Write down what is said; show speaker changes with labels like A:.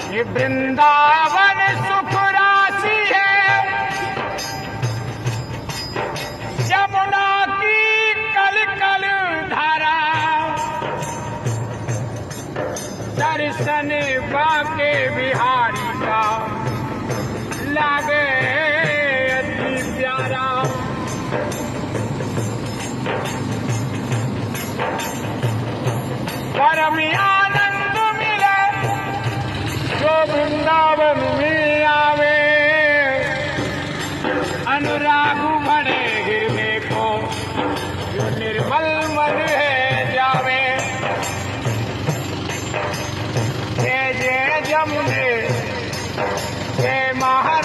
A: ये वृंदावन सुख राशि है, यमुना की कल कल धारा, दर्शन बाके बिहारी का लागे अति प्यारा। परम आनंद मिले जो वृंदावन में आवे, अनुराग बढ़े हृदय को जो निर्मल मन है जावे। जय जय जमुने जय महा